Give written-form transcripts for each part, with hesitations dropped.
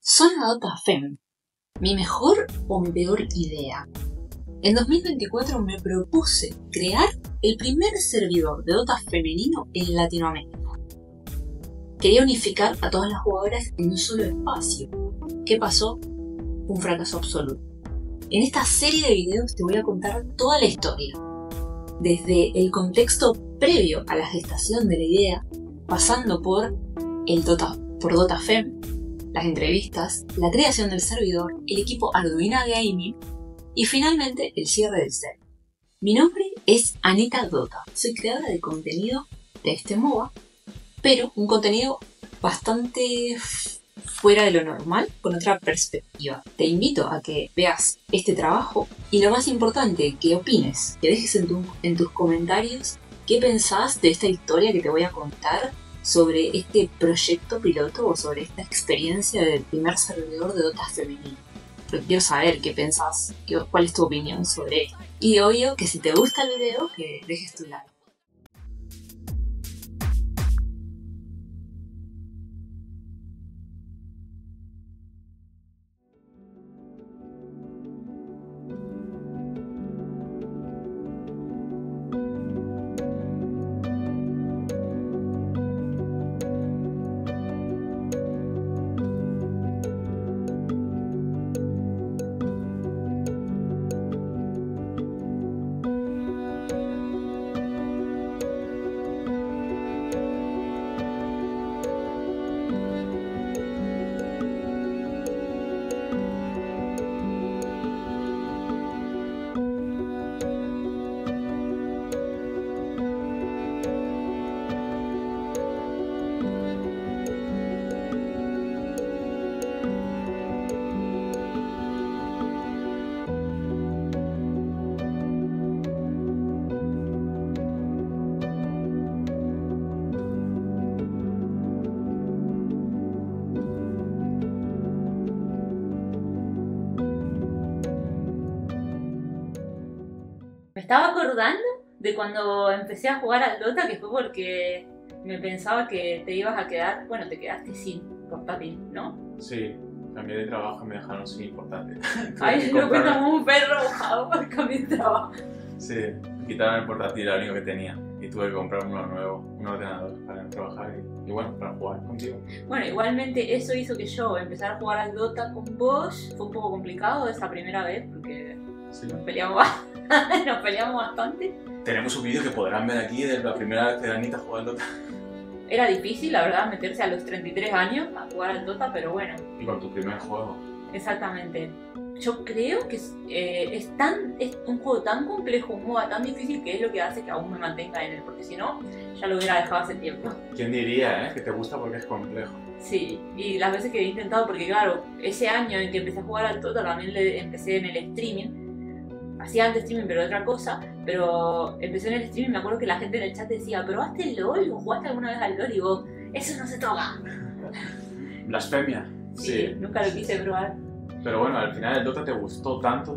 Zona Dota Fem. ¿Mi mejor o mi peor idea? En 2024 me propuse crear el primer servidor de Dota femenino en Latinoamérica. Quería unificar a todas las jugadoras en un solo espacio. ¿Qué pasó? Un fracaso absoluto. En esta serie de videos te voy a contar toda la historia, desde el contexto previo a la gestación de la idea, pasando por Dota Fem, las entrevistas, la creación del servidor, el equipo Arduino Gaming y finalmente el cierre del server. Mi nombre es Anita Dota, soy creadora de contenido de este MOBA, pero un contenido bastante fuera de lo normal, con otra perspectiva. Te invito a que veas este trabajo y lo más importante, que opines, que dejes en tus comentarios qué pensás de esta historia que te voy a contar sobre este proyecto piloto o sobre esta experiencia del primer servidor de Dota femenino. Pero quiero saber qué pensás, cuál es tu opinión sobre esto. Y obvio que si te gusta el video, que dejes tu like. Me estaba acordando de cuando empecé a jugar al Dota, que fue porque me pensaba que te ibas a quedar, bueno, te quedaste sin portátil, ¿no? Sí, cambié de trabajo y me dejaron sin portátil. Ay, lo cuento como un perro mojado por cambié de trabajo. Sí, quitaron el portátil, era lo único que tenía. Y tuve que comprar uno nuevo, un ordenador para trabajar y bueno, para jugar contigo. Bueno, igualmente eso hizo que yo empezara a jugar al Dota con vos. Fue un poco complicado esa primera vez porque Sí. nos peleamos bastante. Tenemos un vídeo que podrán ver aquí de la primera vez que Anita jugó al Dota. Era difícil, la verdad, meterse a los 33 años a jugar al Dota, pero bueno. Y con tu primer juego. Exactamente. Yo creo que es un juego tan complejo, un MOBA tan difícil, que es lo que hace que aún me mantenga en él, porque si no, ya lo hubiera dejado hace tiempo. ¿Quién diría, que te gusta porque es complejo? Sí, y las veces que he intentado, porque claro, ese año en que empecé a jugar al Dota también empecé en el streaming. Hacía antes streaming, pero otra cosa, pero empecé en el streaming. Me acuerdo que la gente en el chat decía, ¿probaste el LOL? ¿O jugaste alguna vez al LOL? Y digo, eso no se toca. Blasfemia. Sí, nunca lo quise probar. Pero bueno, al final el Dota te gustó tanto,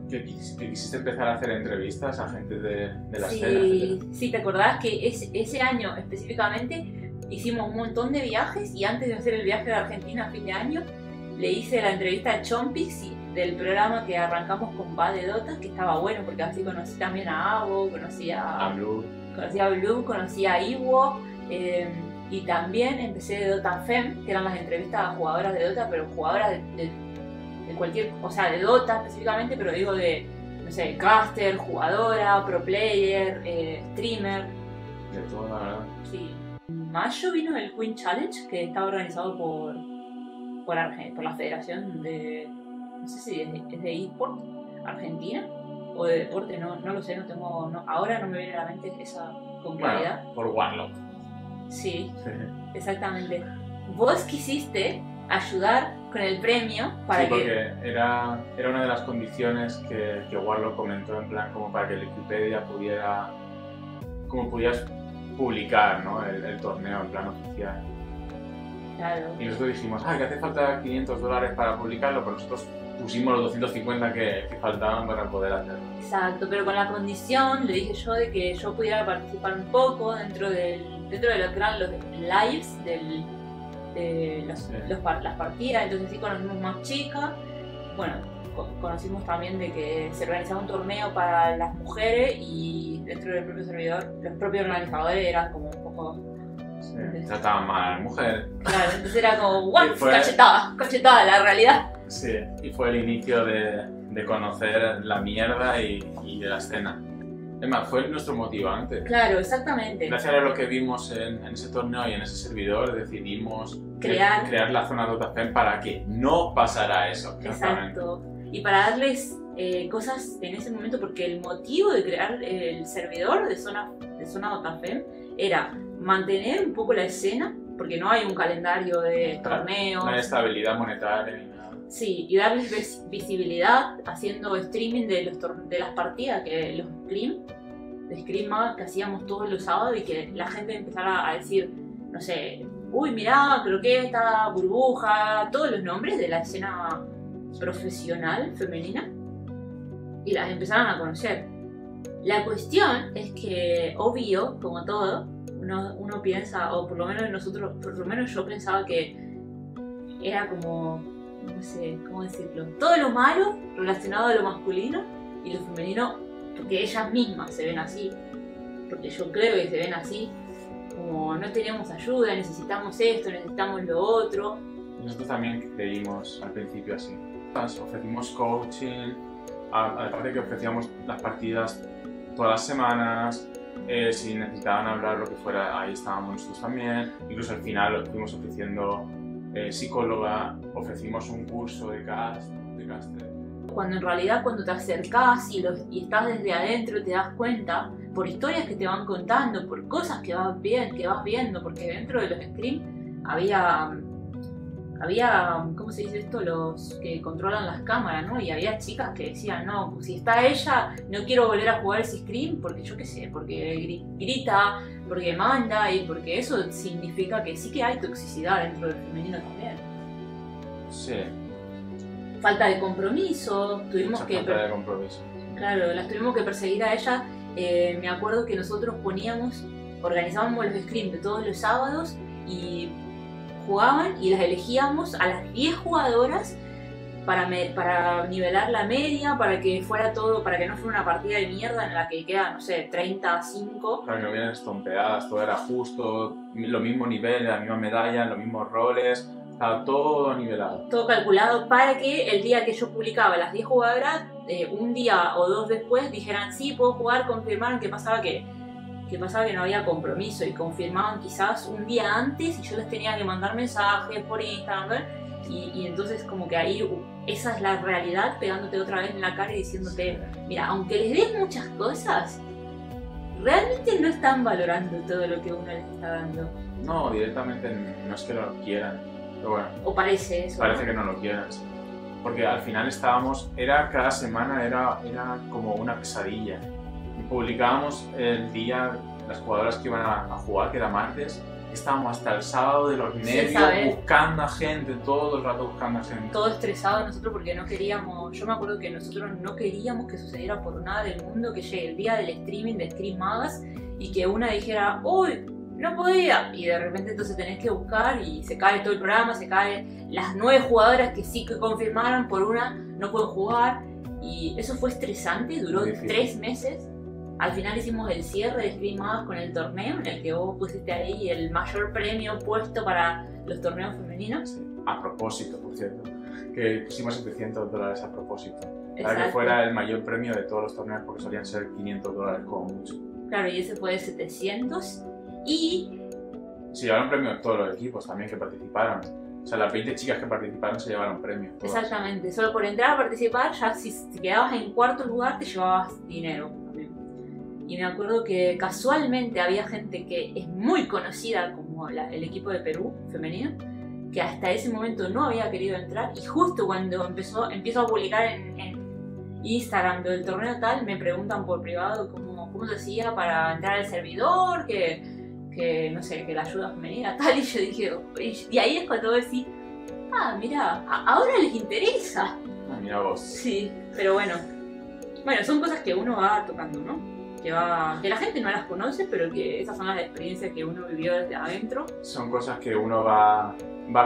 que quisiste empezar a hacer entrevistas a gente de la escena, etc. Sí, ¿te acordás que ese año específicamente hicimos un montón de viajes? Y antes de hacer el viaje de Argentina a fin de año, le hice la entrevista a Chompix del programa que arrancamos con Va de Dota, que estaba bueno porque así conocí también a Avo, conocí a Blue, conocí a Iwo, y también empecé de Dota Fem, que eran las entrevistas a jugadoras de Dota, pero jugadoras de cualquier, o sea, de Dota específicamente, pero digo de, no sé, caster, jugadora, pro player, streamer. De todo, la verdad. Sí. En mayo vino el Queen Challenge, que estaba organizado por la Federación de, no sé si es de eSport Argentina o de deporte, no lo sé, ahora no me viene a la mente esa con claridad. Bueno, por Warlock. Sí, exactamente. Vos quisiste ayudar con el premio para porque era una de las condiciones que Warlock comentó, en plan como para que Wikipedia pudiera, como pudieras publicar, ¿no? el torneo en plan oficial. Claro. Y nosotros dijimos, que hace falta $500 para publicarlo, pero nosotros pusimos los 250 que faltaban para poder hacerlo. Exacto, pero con la condición, le dije yo, de que yo pudiera participar un poco dentro de lo que eran los lives las partidas, entonces sí conocimos más chicas. Bueno, conocimos también de que se organizaba un torneo para las mujeres y dentro del propio servidor, los propios organizadores eran como un poco... Sí, trataban mal a las mujeres. Claro, entonces era como, ¡guau! Fue... cachetada la realidad. Sí, y fue el inicio de conocer la mierda y de la escena. Es más, fue nuestro motivante. Claro, exactamente. Gracias a lo que vimos en ese torneo y en ese servidor, decidimos crear la zona Dotafem para que no pasara eso. Exacto. Y para darles cosas en ese momento, porque el motivo de crear el servidor de zona Dotafem era mantener un poco la escena, porque no hay un calendario de torneos. No hay estabilidad monetaria ni nada. Sí, y darles visibilidad haciendo streaming de las partidas, que los Scream Magas que hacíamos todos los sábados, y que la gente empezara a decir, no sé, uy, mirá, Croqueta, Burbuja, todos los nombres de la escena profesional femenina, y las empezaron a conocer. La cuestión es que, obvio, como todo, uno piensa, o por lo menos yo pensaba que era como, no sé, ¿cómo decirlo? Todo lo malo relacionado a lo masculino y lo femenino, porque ellas mismas se ven así, porque yo creo que se ven así, como no tenemos ayuda, necesitamos esto, necesitamos lo otro. Nosotros también creímos al principio así. Ofrecimos coaching, aparte que ofrecíamos las partidas todas las semanas, si necesitaban hablar lo que fuera, ahí estábamos nosotros también. Incluso al final fuimos ofreciendo psicóloga, ofrecimos un curso de caster. Cuando en realidad cuando te acercás y estás desde adentro te das cuenta, por historias que te van contando, por cosas que vas viendo, porque dentro de los Scream había, ¿cómo se dice esto? Los que controlan las cámaras, ¿no? Y había chicas que decían, no, si está ella, no quiero volver a jugar ese Scream porque yo qué sé, porque grita, porque manda, y porque eso significa que sí que hay toxicidad dentro del femenino también. Sí. Falta de compromiso, Falta de compromiso. Claro, las tuvimos que perseguir a ellas. Me acuerdo que nosotros organizábamos los Scream de todos los sábados y jugaban y las elegíamos a las 10 jugadoras para nivelar la media, para que fuera todo, para que no fuera una partida de mierda en la que quedan, no sé, 30-5. Para que no hubieran estompeadas, todo era justo, lo mismo nivel, la misma medalla, los mismos roles, estaba todo nivelado. Todo calculado para que el día que yo publicaba las 10 jugadoras, un día o dos después dijeran sí, puedo jugar, confirmaron que pasaba que no había compromiso, y confirmaban quizás un día antes y yo les tenía que mandar mensajes por Instagram, ¿ver? Y entonces como que ahí esa es la realidad pegándote otra vez en la cara y diciéndote, mira, aunque les des muchas cosas, realmente no están valorando todo lo que uno les está dando. No, directamente no es que no lo quieran, pero bueno. O parece eso. Parece, ¿no? Que no lo quieran, sí. Porque al final cada semana era como una pesadilla. Publicábamos el día, las jugadoras que iban a jugar, que era martes, estábamos hasta el sábado de los nervios, buscando a gente, todo el rato buscando a gente. Todo estresado nosotros porque no queríamos, yo me acuerdo que nosotros no queríamos que sucediera por nada del mundo que llegue el día del streaming de Scream Magas y que una dijera, uy, no podía, y de repente entonces tenés que buscar y se cae todo el programa, se caen las 9 jugadoras que sí que confirmaron, por una no pueden jugar, y eso fue estresante, duró 3 meses. Al final hicimos el cierre de Scream Magas con el torneo en el que vos pusiste ahí el mayor premio puesto para los torneos femeninos. Sí, a propósito, por cierto, que pusimos $700 a propósito. Exacto. Para que fuera el mayor premio de todos los torneos, porque solían ser $500 como mucho. Claro, y ese fue de 700 y... Se llevaron premios todos los equipos también que participaron. O sea, las 20 chicas que participaron se llevaron premios. Todas. Exactamente, solo por entrar a participar, ya si te quedabas en cuarto lugar te llevabas dinero. Y me acuerdo que casualmente había gente que es muy conocida como el equipo de Perú femenino, que hasta ese momento no había querido entrar, y justo cuando empiezo a publicar en Instagram del torneo tal, me preguntan por privado cómo se hacía para entrar al servidor, que no sé, que la ayuda femenina tal, y yo dije, y ahí es cuando decís, mira, ahora les interesa. Mira vos. Sí, pero bueno, son cosas que uno va tocando, ¿no? que la gente no las conoce, pero que esas son las experiencias que uno vivió desde adentro. Son cosas que uno va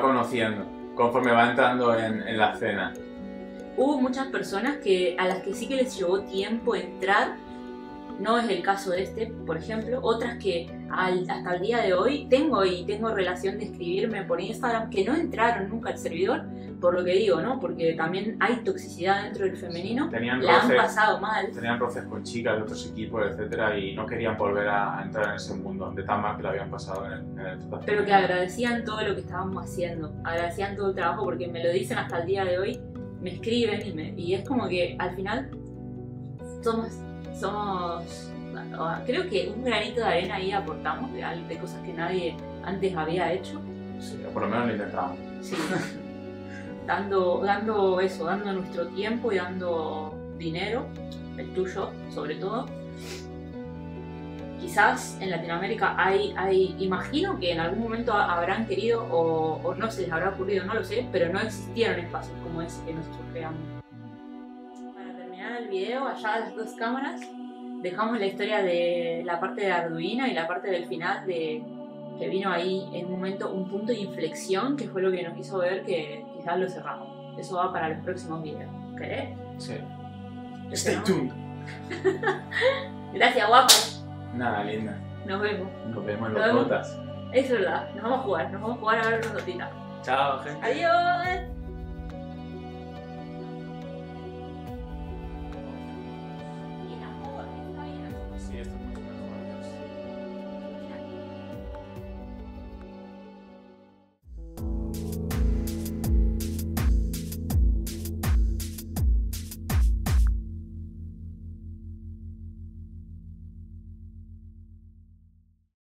conociendo conforme va entrando en la escena. Hubo muchas personas a las que sí que les llevó tiempo entrar. No es el caso de este, por ejemplo. Otras que hasta el día de hoy tengo relación de escribirme por Instagram que no entraron nunca al servidor, por lo que digo, ¿no? Porque también hay toxicidad dentro del femenino. La han pasado mal. Tenían roces con chicas de otros equipos, etcétera, y no querían volver a entrar en ese mundo de tan mal que lo habían pasado en el pero que agradecían todo lo que estábamos haciendo, agradecían todo el trabajo, porque me lo dicen hasta el día de hoy, me escriben y es como que al final somos creo que un granito de arena ahí aportamos de cosas que nadie antes había hecho. Sí, o por lo menos lo intentamos. Sí. dando nuestro tiempo y dando dinero, el tuyo sobre todo. Quizás en Latinoamérica imagino que en algún momento habrán querido o no se les habrá ocurrido, no lo sé, pero no existieron espacios como ese que nosotros creamos. Para terminar el video, allá a las dos cámaras, dejamos la historia de la parte de Arduino y la parte del final que vino ahí en un momento, un punto de inflexión, que fue lo que nos hizo ver que quizás lo cerramos. Eso va para los próximos videos. ¿Querés? Sí. Stay tuned. Gracias, guapo. Nada, linda. Nos vemos. Nos vemos en los botas. Es verdad, nos vamos a jugar a ver unos gotitas. Chao, gente. Adiós.